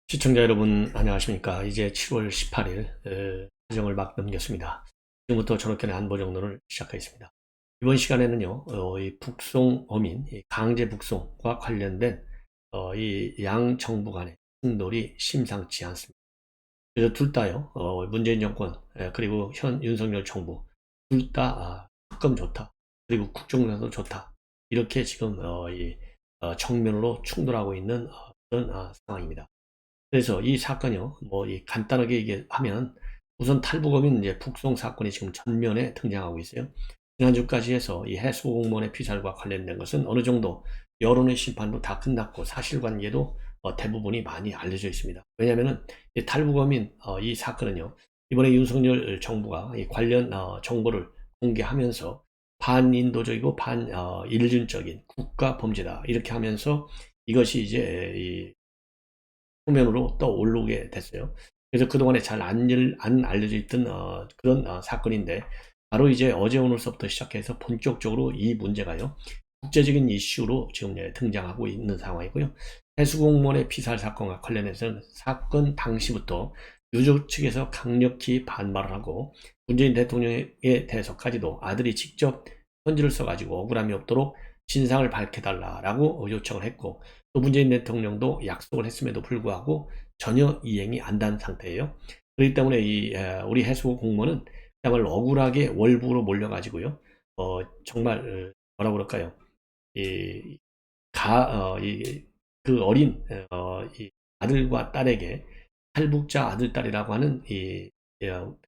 시청자 여러분 안녕하십니까. 이제 7월 18일 사정을 막 넘겼습니다. 지금부터 전학견의 안보정론을 시작하겠습니다. 이번 시간에는요, 이 북송 어민, 이 강제 북송과 관련된 이 양 정부 간의 충돌이 심상치 않습니다. 그래서 둘 다요, 문재인 정권 그리고 현 윤석열 정부 둘 다 특검 좋다, 그리고 국정농단도 좋다, 이렇게 지금 정면으로 충돌하고 있는 그런 상황입니다. 그래서 이 사건이요, 간단하게 얘기하면, 우선 탈북어민 이제 북송 사건이 지금 전면에 등장하고 있어요. 지난주까지 해서 이 해수 공무원의 피살과 관련된 것은 어느 정도 여론의 심판도 다 끝났고 사실관계도 대부분이 많이 알려져 있습니다. 왜냐하면은 이 탈북어민 이 사건은요, 이번에 윤석열 정부가 이 관련 정보를 공개하면서 반인도적이고 반인륜적인 국가 범죄다 이렇게 하면서 이것이 이제 표면으로 떠오르게 됐어요. 그래서 그동안에 잘 안 알려져 있던 그런 사건인데, 바로 이제 어제 오늘서부터 시작해서 본격적으로 이 문제가요, 국제적인 이슈로 지금 등장하고 있는 상황이고요. 해수공무원의 피살 사건과 관련해서는 사건 당시부터 유족 측에서 강력히 반발을 하고, 문재인 대통령에 대해서까지도 아들이 직접 편지를 써가지고 억울함이 없도록 진상을 밝혀달라고 요청을 했고, 또 문재인 대통령도 약속을 했음에도 불구하고 전혀 이행이 안 된 상태예요. 그렇기 때문에 우리 해수 공무원은 그야말로 억울하게 월북으로 몰려가지고요. 정말 뭐라 그럴까요? 이, 그 어린 이 아들과 딸에게 탈북자 아들 딸이라고 하는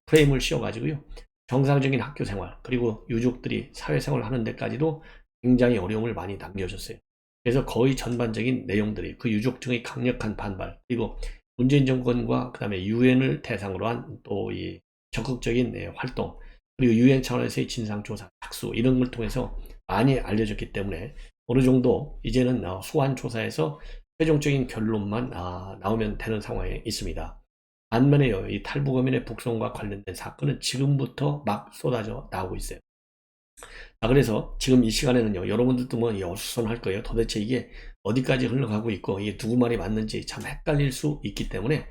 프레임을 씌워가지고요. 정상적인 학교 생활 그리고 유족들이 사회생활을 하는 데까지도 굉장히 어려움을 많이 남겨줬어요. 그래서 거의 전반적인 내용들이 그 유족 등의 강력한 반발, 그리고 문재인 정권과 그다음에 유엔을 대상으로 한 또 이 적극적인 활동, 그리고 유엔 차원에서의 진상조사, 착수 이런 걸 통해서 많이 알려졌기 때문에 어느 정도 이제는 소환 조사에서 최종적인 결론만 나오면 되는 상황에 있습니다. 반면에요, 이 탈북어민의 북송과 관련된 사건은 지금부터 막 쏟아져 나오고 있어요. 그래서 지금 이 시간에는요, 여러분들도 어수선할 거예요. 도대체 이게 어디까지 흘러가고 있고, 이게 누구 말이 맞는지 참 헷갈릴 수 있기 때문에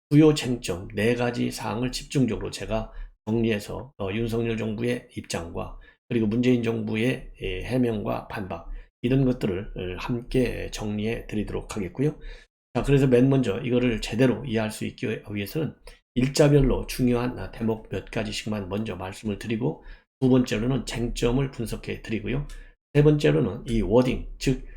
주요 쟁점 4가지 사항을 집중적으로 제가 정리해서 윤석열 정부의 입장과 그리고 문재인 정부의 해명과 반박, 이런 것들을 함께 정리해 드리도록 하겠고요. 자, 그래서 맨 먼저 이거를 제대로 이해할 수 있기 위해서는 일자별로 중요한 대목 몇 가지씩만 먼저 말씀을 드리고, 두 번째로는 쟁점을 분석해 드리고요. 세 번째로는 이 워딩, 즉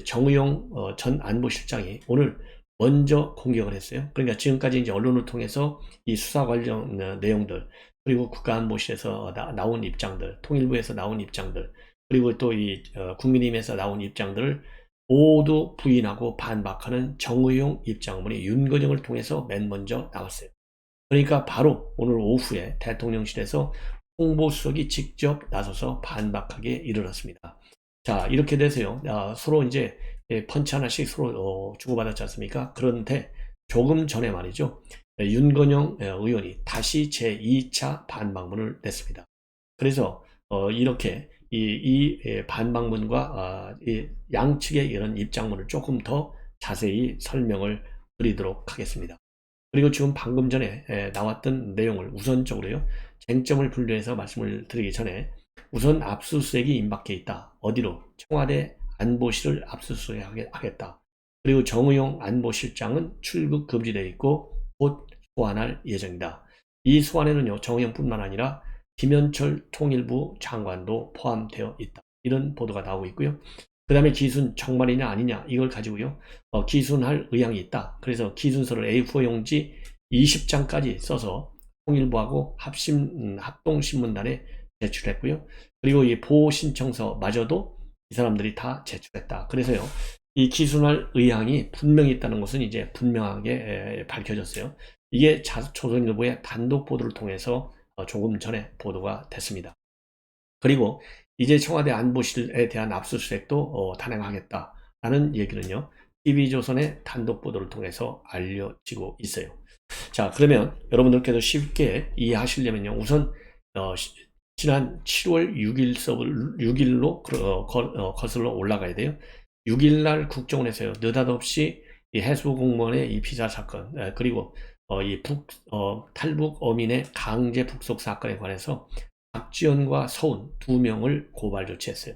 정의용 전 안보실장이 오늘 먼저 공격을 했어요. 그러니까 지금까지 이제 언론을 통해서 이 수사 관련 내용들, 그리고 국가안보실에서 나온 입장들, 통일부에서 나온 입장들, 그리고 또 이 국민의힘에서 나온 입장들을 모두 부인하고 반박하는 정의용 입장문이 윤거정을 통해서 맨 먼저 나왔어요. 그러니까 바로 오늘 오후에 대통령실에서 홍보수석이 직접 나서서 반박하게 이르렀습니다. 자, 이렇게 돼서요, 서로 이제 펀치 하나씩 서로 주고받았지 않습니까? 그런데 조금 전에 말이죠, 윤건영 의원이 다시 제2차 반박문을 냈습니다. 그래서 이렇게 반박문과 이 양측의 이런 입장문을 조금 더 자세히 설명을 드리도록 하겠습니다. 그리고 지금 방금 전에 나왔던 내용을 우선적으로요, 쟁점을 분류해서 말씀을 드리기 전에 우선 압수수색이 임박해 있다. 어디로? 청와대 안보실을 압수수색하겠다. 그리고 정의용 안보실장은 출국 금지되어 있고 곧 소환할 예정이다. 이 소환에는요, 정의용뿐만 아니라 김현철 통일부 장관도 포함되어 있다. 이런 보도가 나오고 있고요. 그 다음에 기순 정말이냐 아니냐 이걸 가지고요, 기순할 의향이 있다. 그래서 기순서를 A4 용지 20장까지 써서 통일부하고 합동신문단에 제출했고요. 그리고 이 보호 신청서마저도 이 사람들이 다 제출했다. 그래서요, 이 기순할 의향이 분명히 있다는 것은 이제 분명하게 밝혀졌어요. 이게 조선일보의 단독 보도를 통해서 조금 전에 보도가 됐습니다. 그리고 이제 청와대 안보실에 대한 압수수색도 단행하겠다라는 얘기는요, TV조선의 단독 보도를 통해서 알려지고 있어요. 자, 그러면 여러분들께도 쉽게 이해하시려면요, 우선 지난 7월 6일로 거슬러 올라가야 돼요. 6일날 국정원에서요, 느닷없이 이 해수 공무원의 이 피살 사건, 그리고 탈북 어민의 강제 북속 사건에 관해서 박지원과 서훈 두 명을 고발 조치했어요.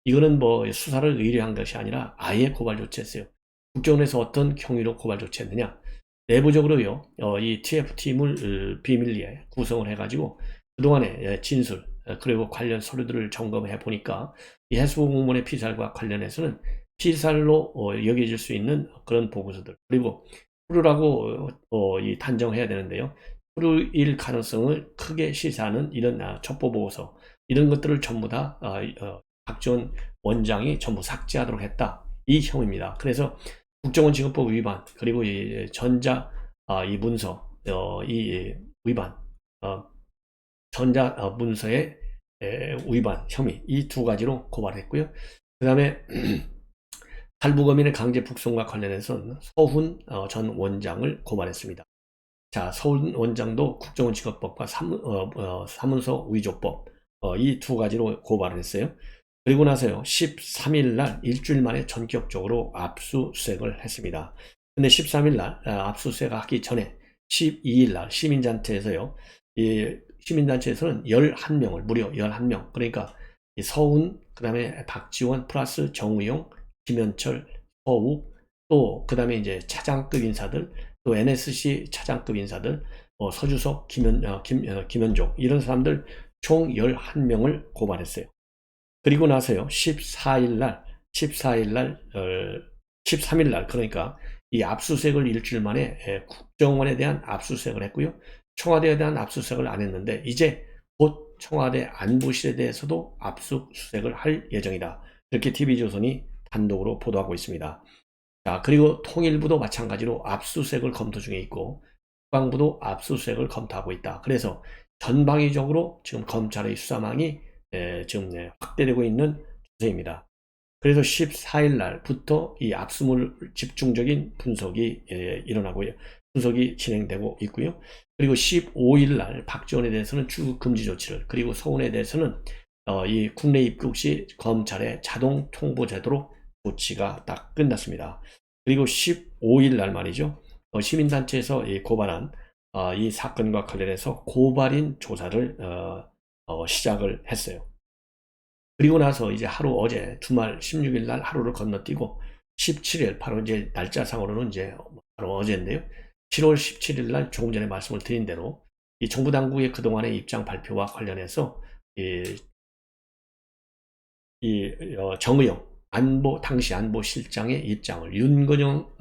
이거는 뭐 수사를 의뢰한 것이 아니라 아예 고발 조치했어요. 국정원에서 어떤 경위로 고발 조치했느냐? 내부적으로요, 이 TF팀을 비밀리에 구성을 해가지고 그동안의 진술, 그리고 관련 서류들을 점검해 보니까 이 해수 공무원의 피살과 관련해서는 피살로 여겨질 수 있는 그런 보고서들, 그리고 프루라고 이 단정해야 되는데요. 프루일 가능성을 크게 시사하는 이런 첩보 보고서, 이런 것들을 전부 다 박지원 원장이 전부 삭제하도록 했다, 이 혐의입니다. 그래서 국정원 지급법 위반, 그리고 이 전자 이 문서 이 위반, 전자 문서의 위반 혐의, 이 두 가지로 고발했고요. 그 다음에 탈북어민의 강제 북송과 관련해서 서훈 전 원장을 고발했습니다. 자, 서훈 원장도 국정원 직업법과 사문서 위조법, 이 두 가지로 고발을 했어요. 그리고 나서요, 13일 날 일주일 만에 전격적으로 압수수색을 했습니다. 근데 13일 날 압수수색하기 전에 12일 날 시민단체에서요, 이 시민단체에서는 11명을, 무려 11명, 그러니까 서훈, 그 다음에 박지원 플러스 정우용, 김현철, 서욱, 또 그 다음에 이제 차장급 인사들, 또 NSC 차장급 인사들, 서주석, 김현종, 이런 사람들 총 11명을 고발했어요. 그리고 나서요, 13일 날, 그러니까 이 압수수색을 일주일 만에 국정원에 대한 압수수색을 했고요. 청와대에 대한 압수수색을 안 했는데, 이제 곧 청와대 안보실에 대해서도 압수수색을 할 예정이다, 이렇게 TV조선이 단독으로 보도하고 있습니다. 자, 그리고 통일부도 마찬가지로 압수수색을 검토 중에 있고, 국방부도 압수수색을 검토하고 있다. 그래서 전방위적으로 지금 검찰의 수사망이 지금 확대되고 있는 추세입니다. 그래서 14일 날부터 이 압수물 집중적인 분석이 일어나고요. 분석이 진행되고 있고요. 그리고 15일 날 박지원에 대해서는 출국 금지 조치를, 그리고 서훈에 대해서는 이 국내 입국 시 검찰의 자동 통보 제도로 조치가 딱 끝났습니다. 그리고 15일 날 말이죠, 시민단체에서 고발한 이 사건과 관련해서 고발인 조사를 시작을 했어요. 그리고 나서 이제 어제 주말 16일 날 하루를 건너뛰고 17일, 바로 이제 날짜상으로는 이제 바로 어제인데요. 7월 17일 날 조금 전에 말씀을 드린 대로 이 정부 당국의 그동안의 입장 발표와 관련해서 정의용 당시 안보실장의 입장을 윤건영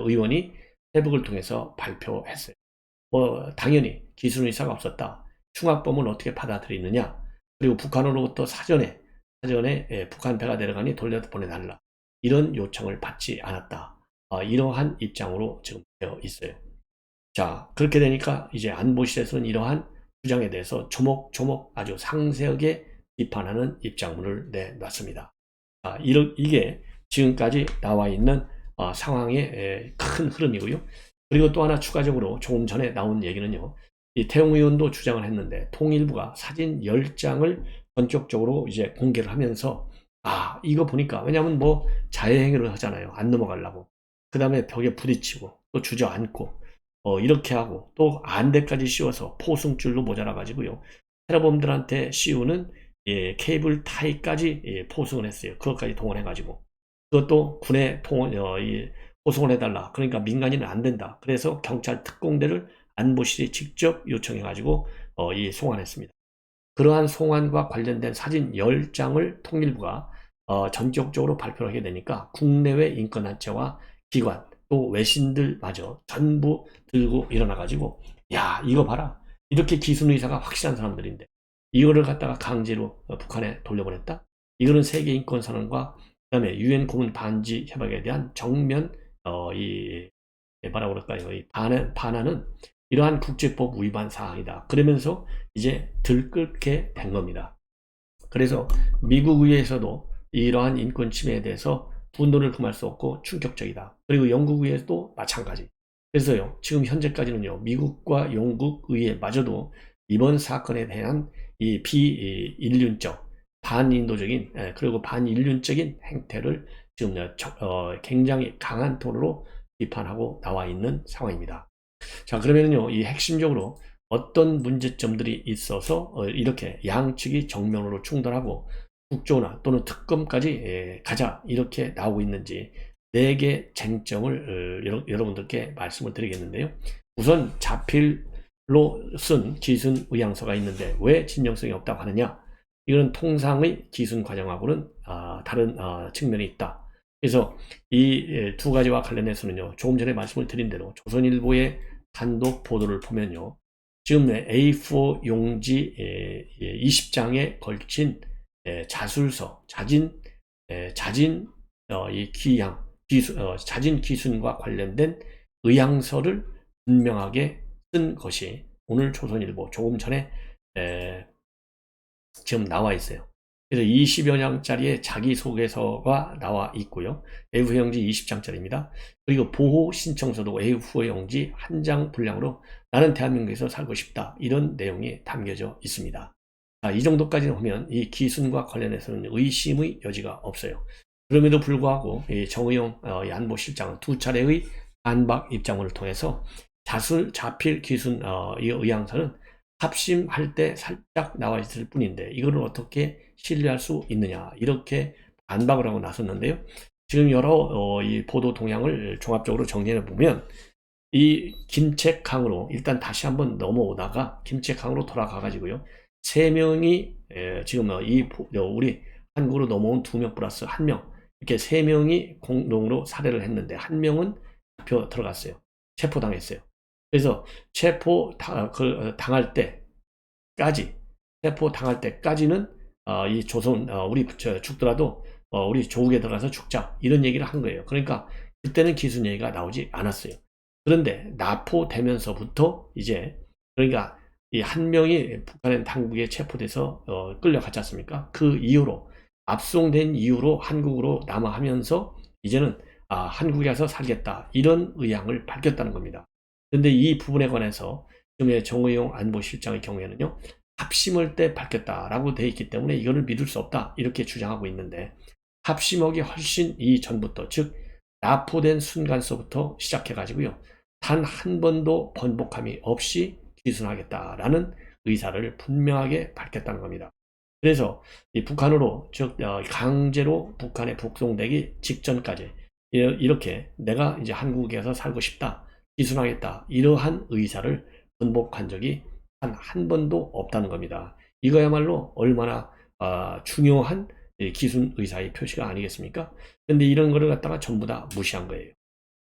의원이 페북을 통해서 발표했어요. 당연히 기순 의사가 없었다. 흉악범을 어떻게 받아들이느냐. 그리고 북한으로부터 사전에 북한 배가 내려가니 돌려보내달라, 이런 요청을 받지 않았다. 이러한 입장으로 지금 되어 있어요. 자, 그렇게 되니까 이제 안보실에서는 이러한 주장에 대해서 조목조목 아주 상세하게 비판하는 입장문을 내놨습니다. 이게 지금까지 나와 있는 상황의 큰 흐름이고요. 그리고 또 하나 추가적으로 조금 전에 나온 얘기는요, 이 태용 의원도 주장을 했는데 통일부가 사진 10장을 전격적으로 이제 공개를 하면서 이거 보니까, 왜냐하면 뭐 자해행위를 하잖아요, 안 넘어가려고. 그 다음에 벽에 부딪히고 또 주저앉고 이렇게 하고 또 안대까지 씌워서 포승줄로 모자라 가지고요, 테러범들한테 씌우는 케이블 타이까지 포승을 했어요. 그것까지 동원해 가지고, 그것도 군에 포승을 해달라, 그러니까 민간인은 안 된다, 그래서 경찰 특공대를 안보실이 직접 요청해 가지고 송환했습니다. 그러한 송환과 관련된 사진 10장을 통일부가 전격적으로 발표를 하게 되니까 국내외 인권단체와 기관, 또 외신들마저 전부 들고 일어나 가지고, 야, 이거 봐라, 이렇게 기순의사가 확실한 사람들인데 이거를 갖다가 강제로 북한에 돌려보냈다. 이거는 세계인권선언과 그다음에 유엔 고문 반지 협약에 대한 정면 뭐라고 그럴까요? 반하는 이러한 국제법 위반 사항이다. 그러면서 이제 들끓게 된 겁니다. 그래서 미국 의회에서도 이러한 인권 침해에 대해서 분노를 금할 수 없고 충격적이다. 그리고 영국 의회도 마찬가지. 그래서요, 지금 현재까지는요, 미국과 영국 의회마저도 이번 사건에 대한 이 비인륜적, 반인도적인, 그리고 반인륜적인 행태를 지금 굉장히 강한 톤으로 비판하고 나와 있는 상황입니다. 자, 그러면요, 이 핵심적으로 어떤 문제점들이 있어서 이렇게 양측이 정면으로 충돌하고 국조나 또는 특검까지 가자 이렇게 나오고 있는지 4개 쟁점을 여러분들께 말씀을 드리겠는데요. 우선 자필로 쓴 기순 의향서가 있는데 왜 진정성이 없다고 하느냐? 이건 통상의 기순 과정하고는 다른 측면이 있다. 그래서 이 두 가지와 관련해서는요, 조금 전에 말씀을 드린 대로 조선일보의 단독 보도를 보면요, 지금 A4 용지 20장에 걸친 자술서, 자진 이 자진 기순과 관련된 의향서를 분명하게 쓴 것이 오늘 조선일보 조금 전에 지금 나와 있어요. 그래서 20여 장짜리의 자기소개서가 나와 있고요. A4 용지 20장짜리입니다. 그리고 보호 신청서도 A4 용지 한 장 분량으로 나는 대한민국에서 살고 싶다. 이런 내용이 담겨져 있습니다. 자, 이 정도까지는 보면 이 기순과 관련해서는 의심의 여지가 없어요. 그럼에도 불구하고 이 정의용 안보실장은 2차례의 반박 입장을 통해서 자필 기순 이 의향서는 합심할 때 살짝 나와 있을 뿐인데 이거를 어떻게 신뢰할 수 있느냐 이렇게 반박을 하고 나섰는데요. 지금 여러 이 보도 동향을 종합적으로 정리해 보면 이 김책항으로 일단 다시 한번 넘어오다가 김책항으로 돌아가 가지고요. 3명이 지금 우리 한국으로 넘어온 2명 플러스 1명 이렇게 3명이 공동으로 살해를 했는데 1명은 잡혀 들어갔어요. 체포당했어요. 그래서 당할 때까지는 이 조선 우리 죽더라도 우리 조국에 들어가서 죽자 이런 얘기를 한 거예요. 그러니까 그때는 기순 얘기가 나오지 않았어요. 그런데 납포되면서부터 이제 그러니까 이 1명이 북한의 당국에 체포돼서 끌려갔지 않습니까? 그 이후로 압송된 이후로 한국으로 남하하면서 이제는 한국에 가서 살겠다 이런 의향을 밝혔다는 겁니다. 그런데 이 부분에 관해서 지금의 정의용 안보실장의 경우에는요, 합심할 때 밝혔다라고 되어 있기 때문에 이거를 믿을 수 없다 이렇게 주장하고 있는데 합심하기 훨씬 이전부터 즉 납포된 순간서부터 시작해 가지고요, 단 한 번도 번복함이 없이 기순하겠다라는 의사를 분명하게 밝혔다는 겁니다. 그래서 이 북한으로 즉 강제로 북한에 북송되기 직전까지 이렇게 내가 이제 한국에 가서 살고 싶다, 기순하겠다 이러한 의사를 번복한 적이 한 번도 없다는 겁니다. 이거야말로 얼마나 중요한 기순 의사의 표시가 아니겠습니까? 근데 이런 거를 갖다가 전부 다 무시한 거예요.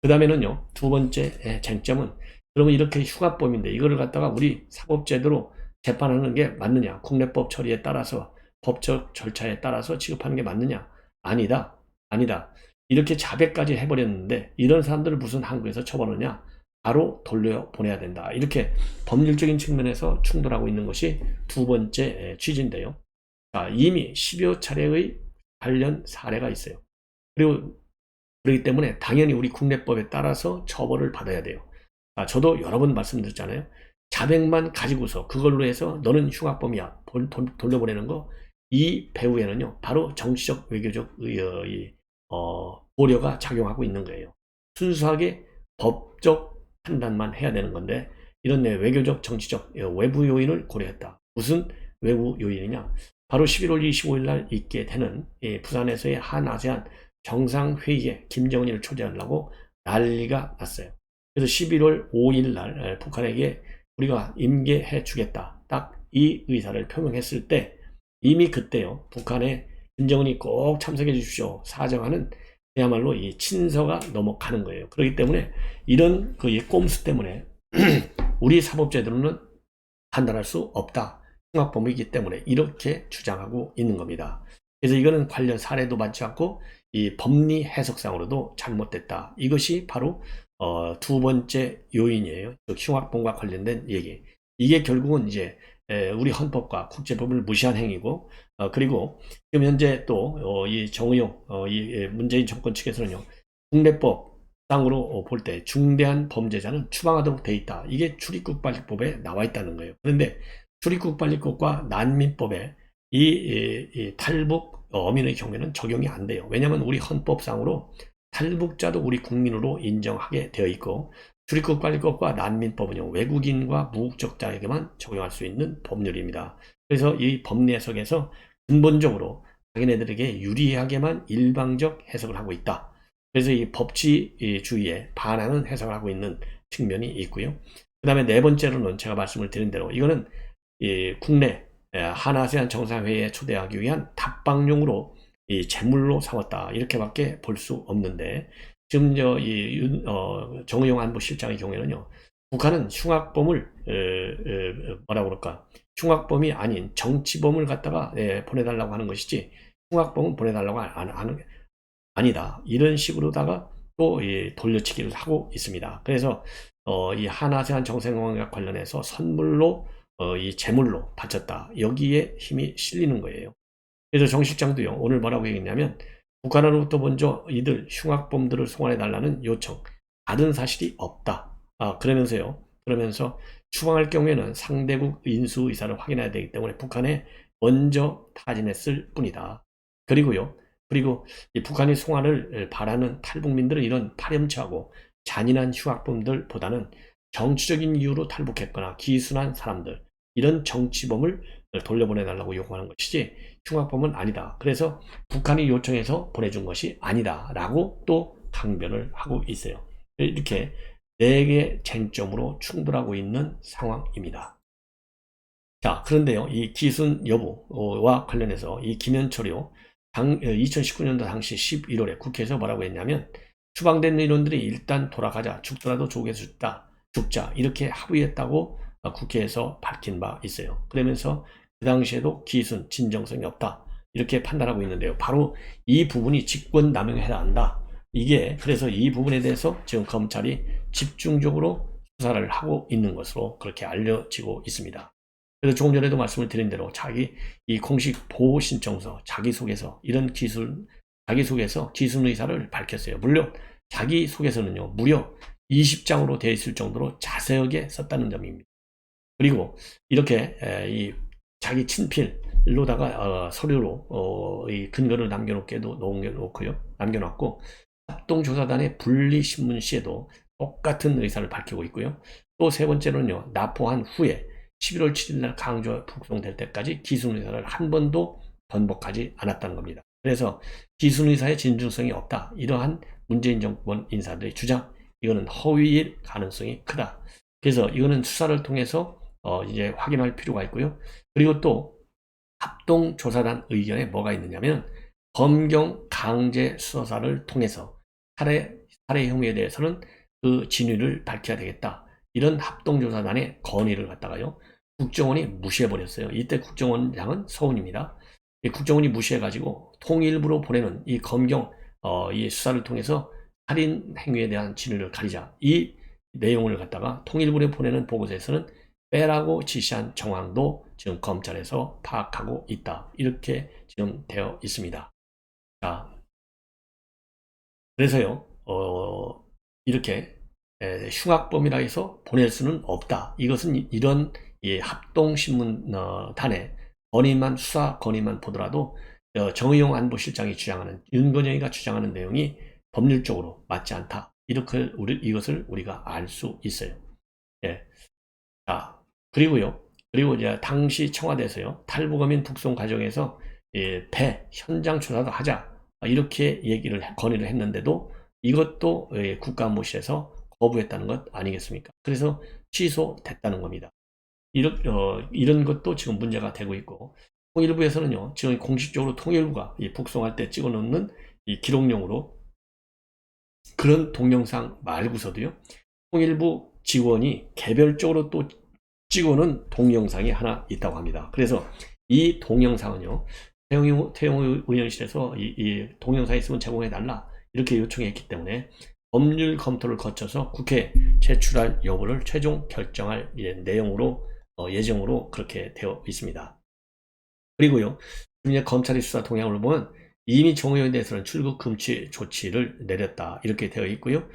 그 다음에는요, 두 번째 쟁점은 그러면 이렇게 휴가법인데 이거를 갖다가 우리 사법제도로 재판하는 게 맞느냐? 국내법 처리에 따라서 법적 절차에 따라서 취급하는 게 맞느냐? 아니다. 이렇게 자백까지 해버렸는데 이런 사람들을 무슨 한국에서 처벌하느냐? 바로 돌려보내야 된다. 이렇게 법률적인 측면에서 충돌하고 있는 것이 두 번째 취지인데요. 이미 10여 차례의 관련 사례가 있어요. 그렇기 때문에 당연히 우리 국내법에 따라서 처벌을 받아야 돼요. 저도 여러 번 말씀드렸잖아요. 자백만 가지고서 그걸로 해서 너는 흉악범이야 돌려보내는 거, 이 배후에는요 바로 정치적 외교적 고려가 작용하고 있는 거예요. 순수하게 법적 판단만 해야 되는 건데 이런 외교적 정치적 외부 요인을 고려했다. 무슨 외부 요인이냐, 바로 11월 25일 날 있게 되는 부산에서의 한아세안 정상회의에 김정은이를 초대하려고 난리가 났어요. 그래서 11월 5일 날 북한에게 우리가 임계해 주겠다 딱 이 의사를 표명했을 때 이미 그때요 북한에 김정은이 꼭 참석해 주십시오 사정하는 그야말로 이 친서가 넘어가는 거예요. 그렇기 때문에 이런 그 꼼수 때문에 우리 사법제도는 판단할 수 없다, 흉악범이기 때문에 이렇게 주장하고 있는 겁니다. 그래서 이거는 관련 사례도 맞지 않고 이 법리 해석상으로도 잘못됐다. 이것이 바로 두 번째 요인이에요. 흉악범과 관련된 얘기. 이게 결국은 이제 우리 헌법과 국제법을 무시한 행위고, 그리고 지금 현재 또 이 정의용 이 문재인 정권 측에서는요 국내법상으로 볼 때 중대한 범죄자는 추방하도록 돼 있다. 이게 출입국관리법에 나와 있다는 거예요. 그런데 출입국관리법과 난민법에 이 탈북 어민의 경우에는 적용이 안 돼요. 왜냐하면 우리 헌법상으로 탈북자도 우리 국민으로 인정하게 되어 있고, 출입국관리법과 난민법은요, 외국인과 무국적자에게만 적용할 수 있는 법률입니다. 그래서 이 법리 해석에서 근본적으로 자기네들에게 유리하게만 일방적 해석을 하고 있다. 그래서 이 법치주의에 반하는 해석을 하고 있는 측면이 있고요. 그 다음에 네 번째로는 제가 말씀을 드린 대로 이거는 이 국내 한아세안 정상회의에 초대하기 위한 답방용으로 이 제물로 삼았다, 이렇게밖에 볼 수 없는데, 지금 정의용 안보실장의 경우에는요, 북한은 흉악범을 뭐라고 그럴까, 흉악범이 아닌 정치범을 갖다가 보내달라고 하는 것이지 흉악범은 보내달라고 하는 게 아니다, 이런 식으로다가 또 돌려치기를 하고 있습니다. 그래서 이 한아세안 정상회의와 관련해서 선물로 이 제물로 바쳤다, 여기에 힘이 실리는 거예요. 그래서 정 실장도요, 오늘 뭐라고 얘기했냐면, 북한으로부터 먼저 이들 흉악범들을 송환해달라는 요청 받은 사실이 없다. 그러면서 추방할 경우에는 상대국 인수 의사를 확인해야 되기 때문에 북한에 먼저 타진했을 뿐이다. 그리고 이 북한이 송환을 바라는 탈북민들은 이런 파렴치하고 잔인한 흉악범들보다는 정치적인 이유로 탈북했거나 기순한 사람들, 이런 정치범을 돌려보내달라고 요구하는 것이지 흉악범은 아니다. 그래서 북한이 요청해서 보내준 것이 아니다 라고 또 강변을 하고 있어요. 이렇게 4개 쟁점으로 충돌하고 있는 상황입니다. 자, 그런데요, 이 기순 여부와 관련해서 이 김현철이요, 2019년도 당시 11월에 국회에서 뭐라고 했냐면, 추방된 의원들이 일단 돌아가자, 죽더라도 조국에서 죽자, 이렇게 합의했다고 국회에서 밝힌 바 있어요. 그러면서 그 당시에도 기순, 진정성이 없다, 이렇게 판단하고 있는데요. 바로 이 부분이 직권남용에 해당한다. 그래서 이 부분에 대해서 지금 검찰이 집중적으로 수사를 하고 있는 것으로 그렇게 알려지고 있습니다. 그래서 조금 전에도 말씀을 드린 대로 이 공식 보호 신청서, 자기소개서, 자기소개서 기순 의사를 밝혔어요. 물론 자기소개서는요, 무려 20장으로 되어 있을 정도로 자세하게 썼다는 점입니다. 그리고 이렇게 이 자기 친필로다가 서류로 이 근거를 남겨놓고, 합동조사단의 분리신문시에도 똑같은 의사를 밝히고 있고요. 또 세 번째로는요, 납포한 후에 11월 7일날 강조 북송될 때까지 기순 의사를 한 번도 번복하지 않았다는 겁니다. 그래서 기순 의사의 진중성이 없다, 이러한 문재인 정권 인사들의 주장, 이거는 허위일 가능성이 크다. 그래서 이거는 수사를 통해서 이제 확인할 필요가 있고요. 그리고 또 합동조사단 의견에 뭐가 있느냐면, 검경 강제 수사를 통해서 살해 혐의에 대해서는 그 진위를 밝혀야 되겠다, 이런 합동조사단의 건의를 갖다가요, 국정원이 무시해버렸어요. 이때 국정원장은 서훈입니다. 이 국정원이 무시해가지고 통일부로 보내는 이 검경 이 수사를 통해서 살인 행위에 대한 진위를 가리자, 이 내용을 갖다가 통일부에 보내는 보고서에서는 빼라고 지시한 정황도 지금 검찰에서 파악하고 있다, 이렇게 지금 되어 있습니다. 자, 그래서요, 이렇게 흉악범이라 해서 보낼 수는 없다. 이것은 이런 합동신문단의 수사 건의만 보더라도 정의용 안보실장이 주장하는, 윤건영이가 주장하는 내용이 법률적으로 맞지 않다, 이것을 우리가 알 수 있어요. 예. 자, 그리고 이제 당시 청와대에서요, 탈북어민 북송 과정에서 배 현장 조사도 하자, 이렇게 건의를 했는데도 이것도 국가안보실에서 거부했다는 것 아니겠습니까? 그래서 취소됐다는 겁니다. 이런 것도 지금 문제가 되고 있고, 통일부에서는요, 지금 공식적으로 통일부가 북송할 때 찍어놓는 이 기록용으로 그런 동영상 말고서도요, 통일부 직원이 개별적으로 또 찍어놓은 동영상이 하나 있다고 합니다. 그래서 이 동영상은요, 태영 의원실에서 이 동영상이 있으면 제공해달라, 이렇게 요청했기 때문에 법률 검토를 거쳐서 국회에 제출할 여부를 최종 결정할 예정으로 그렇게 되어 있습니다. 그리고요, 이제 검찰의 수사 동향을 보면 이미 정의용에 대해서는 출국 금지 조치를 내렸다, 이렇게 되어 있고요.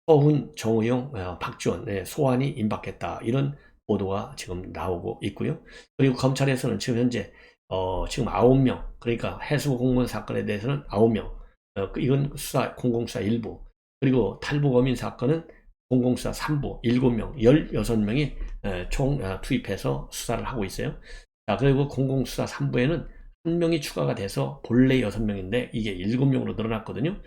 서훈, 정의용, 박지원 소환이 임박했다, 이런 보도가 지금 나오고 있고요. 그리고 검찰에서는 지금 현재 지금 9명, 그러니까 해수부 공무원 사건에 대해서는 9명, 이건 공공수사 일부, 그리고 탈북어민 사건은 공공수사 3부 7명, 16명이 총 투입해서 수사를 하고 있어요. 자, 그리고 공공수사 3부에는 한 명이 추가가 돼서 본래 6명인데 이게 7명으로 늘어났거든요.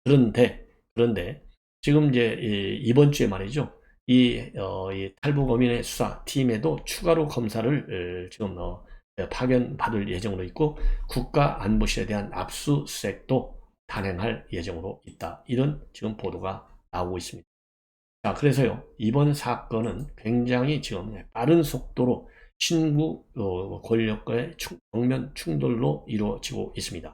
그런데 지금 이제 이번 주에 말이죠. 이 탈북어민의 수사 팀에도 추가로 검사를 지금 파견받을 예정으로 있고 국가안보실에 대한 압수수색도 단행할 예정으로 있다. 이런 지금 보도가 나오고 있습니다. 자, 그래서요, 이번 사건은 굉장히 지금 빠른 속도로 신구 권력과의 정면 충돌로 이루어지고 있습니다.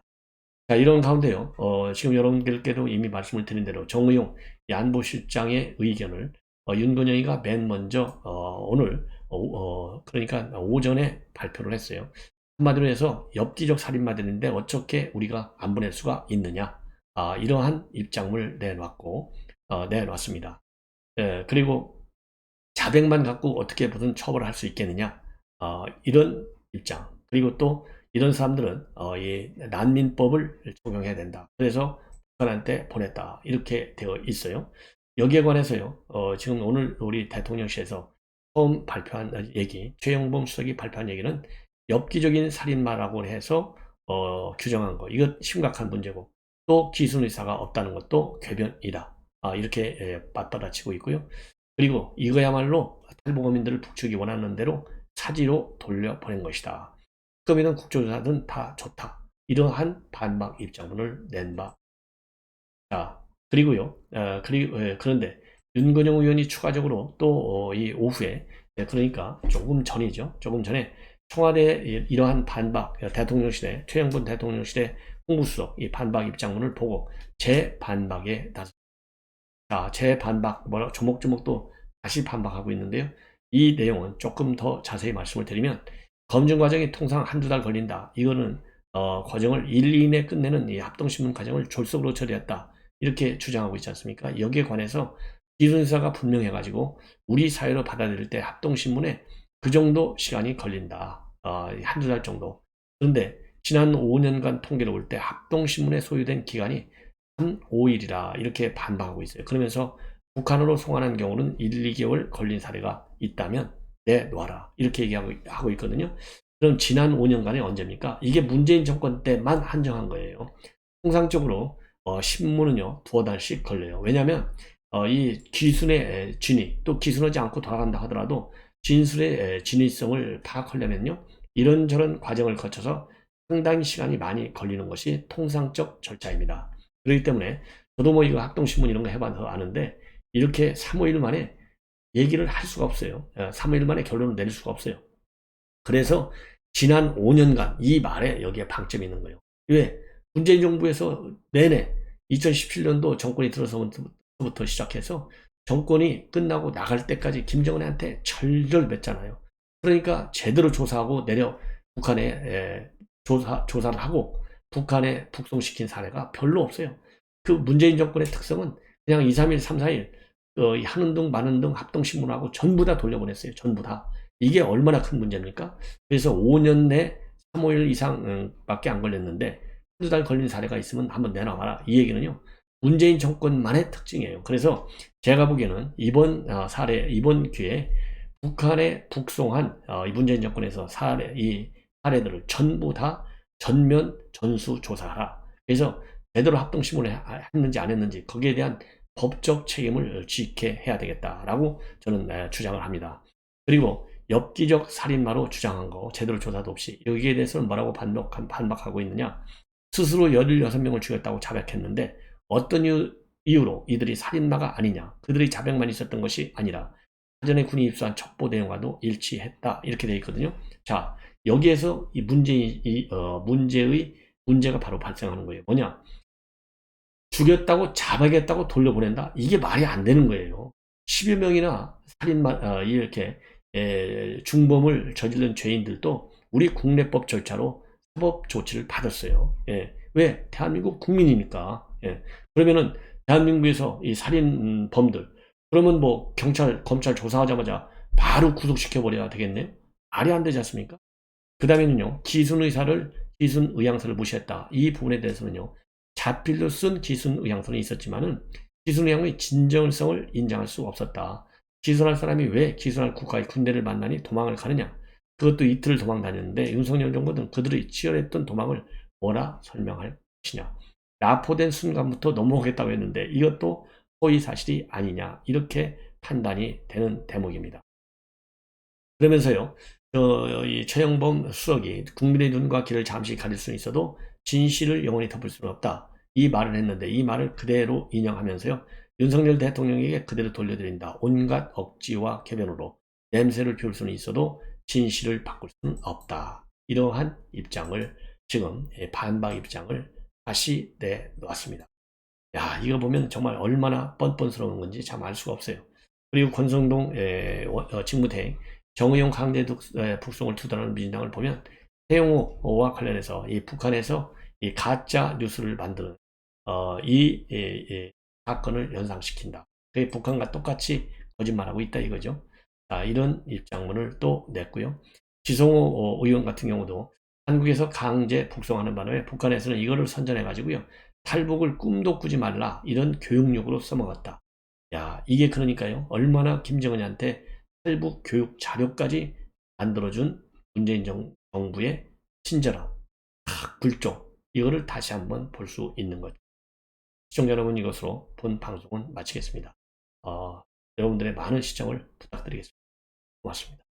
자, 이런 가운데요, 지금 여러분들께도 이미 말씀을 드린 대로 정의용 안보실장의 의견을 윤건영이가 맨 먼저 오늘 그러니까 오전에 발표를 했어요. 한마디로 해서 엽기적 살인마들인데 어떻게 우리가 안 보낼 수가 있느냐, 이러한 입장을 내놨습니다. 그리고 자백만 갖고 어떻게 무슨 처벌을 할 수 있겠느냐, 이런 입장. 그리고 또 이런 사람들은 이 난민법을 적용해야 된다. 그래서 북한한테 보냈다. 이렇게 되어 있어요. 여기에 관해서요, 지금 오늘 우리 대통령실에서 처음 발표한 얘기, 최영범 수석이 발표한 얘기는 엽기적인 살인마라고 해서 규정한 거. 이거 심각한 문제고, 또 기순 의사가 없다는 것도 궤변이다. 이렇게 맞받아치고 있고요. 그리고 이거야말로 탈북어민들을 북측이 원하는 대로 사지로 돌려보낸 것이다. 특검이든 국조조사든 다 좋다. 이러한 반박 입장문을 낸 바. 자, 그리고요. 그런데 윤건영 의원이 추가적으로 또 이 오후에, 그러니까 조금 전이죠. 조금 전에 청와대 이러한 반박, 대통령실의 최영분 대통령실의 홍보수석 이 반박 입장문을 보고 재반박에 나섰습니다. 자, 재반박, 조목조목 또 다시 반박하고 있는데요. 이 내용은 조금 더 자세히 말씀을 드리면, 검증 과정이 통상 한두 달 걸린다. 이거는 과정을 1, 2일 내에 끝내는 이 합동신문 과정을 졸속으로 처리했다. 이렇게 주장하고 있지 않습니까? 여기에 관해서 기준사가 분명해가지고 우리 사회로 받아들일 때 합동신문에 그 정도 시간이 걸린다. 한두 달 정도. 그런데 지난 5년간 통계를 볼 때 합동신문에 소요된 기간이 3, 5일이라 이렇게 반박하고 있어요. 그러면서 북한으로 송환한 경우는 1, 2개월 걸린 사례가 있다면 내놔라. 이렇게 얘기하고 있거든요. 그럼 지난 5년간이 언제입니까? 이게 문재인 정권 때만 한정한 거예요. 통상적으로 신문은요, 두어 달씩 걸려요. 왜냐하면 이 기순의 진위, 또 기순하지 않고 돌아간다 하더라도 진술의 진위성을 파악하려면요, 이런저런 과정을 거쳐서 상당히 시간이 많이 걸리는 것이 통상적 절차입니다. 그렇기 때문에 저도 뭐 이거 합동신문 이런 거 해봐서 아는데 이렇게 3, 5일 만에 얘기를 할 수가 없어요. 3, 5일 만에 결론을 내릴 수가 없어요. 그래서 지난 5년간 이 말에 여기에 방점이 있는 거예요. 왜? 문재인 정부에서 내내 2017년도 정권이 들어서부터 시작해서 정권이 끝나고 나갈 때까지 김정은한테 절절맸잖아요. 그러니까 제대로 조사하고 북한에 조사를 하고 북한에 북송시킨 사례가 별로 없어요. 그 문재인 정권의 특성은 그냥 2, 3일, 3, 4일 하는 등 마는 등 합동신문하고 전부 다 돌려보냈어요. 전부 다. 이게 얼마나 큰 문제입니까? 그래서 5년 내 3, 5일 이상 밖에 안 걸렸는데 한두 달 걸린 사례가 있으면 한번 내놔봐라. 이 얘기는요, 문재인 정권만의 특징이에요. 그래서 제가 보기에는 이번 이번 기회에 북한에 북송한 이 문재인 정권에서 이 사례들을 전부 다 전면 전수 조사하라. 그래서 제대로 합동신문을 했는지 안 했는지 거기에 대한 법적 책임을 지게 해야 되겠다라고 저는 주장을 합니다. 그리고 엽기적 살인마로 주장한 거 제대로 조사도 없이 여기에 대해서는 뭐라고 반박하고 있느냐. 스스로 16명을 죽였다고 자백했는데 어떤 이유로 이들이 살인마가 아니냐. 그들이 자백만 있었던 것이 아니라 사전에 군이 입수한 첩보 내용과도 일치했다. 이렇게 되어 있거든요. 자, 여기에서 이 문제가 바로 발생하는 거예요. 뭐냐? 죽였다고 자백했다고 돌려보낸다? 이게 말이 안 되는 거예요. 10여 명이나 살인마, 이렇게 중범을 저지른 죄인들도 우리 국내법 절차로 사법 조치를 받았어요. 왜? 대한민국 국민이니까. 그러면은 대한민국에서 이 살인범들, 그러면 뭐 경찰, 검찰 조사하자마자 바로 구속시켜버려야 되겠네요? 말이 안 되지 않습니까? 그 다음에는요, 기순의향서를 무시했다. 이 부분에 대해서는요, 자필로 쓴 기순의향서는 있었지만은 기순의향의 진정성을 인정할 수 없었다. 기순할 사람이 왜 기순할 국가의 군대를 만나니 도망을 가느냐? 그것도 이틀을 도망 다녔는데 윤석열 정부는 그들의 치열했던 도망을 뭐라 설명할 것이냐? 납포된 순간부터 넘어오겠다고 했는데 이것도 허위 사실이 아니냐? 이렇게 판단이 되는 대목입니다. 그러면서요, 이 최영범 수석이 국민의 눈과 귀를 잠시 가릴 수는 있어도 진실을 영원히 덮을 수는 없다. 이 말을 했는데 이 말을 그대로 인용하면서요, 윤석열 대통령에게 그대로 돌려드린다. 온갖 억지와 궤변으로 냄새를 피울 수는 있어도 진실을 바꿀 수는 없다. 이러한 입장을 지금 반박 입장을 다시 내놓았습니다. 야, 이거 보면 정말 얼마나 뻔뻔스러운 건지 참 알 수가 없어요. 그리고 권성동 직무대행 정의용 강제 북송을 투덜하는 민주당을 보면 태영호와 관련해서 이 북한에서 이 가짜 뉴스를 만드는 이 사건을 연상시킨다. 북한과 똑같이 거짓말하고 있다 이거죠. 이런 입장문을 또 냈고요. 지성호 의원 같은 경우도 한국에서 강제 북송하는 바람에 북한에서는 이거를 선전해 가지고요, 탈북을 꿈도 꾸지 말라 이런 교육용으로 써먹었다. 야, 이게 그러니까요, 얼마나 김정은한테 탈북 교육 자료까지 만들어준 문재인 정부의 친절함, 굴종, 이거를 다시 한번 볼 수 있는 거죠. 시청자 여러분, 이것으로 본 방송은 마치겠습니다. 여러분들의 많은 시청을 부탁드리겠습니다. 고맙습니다.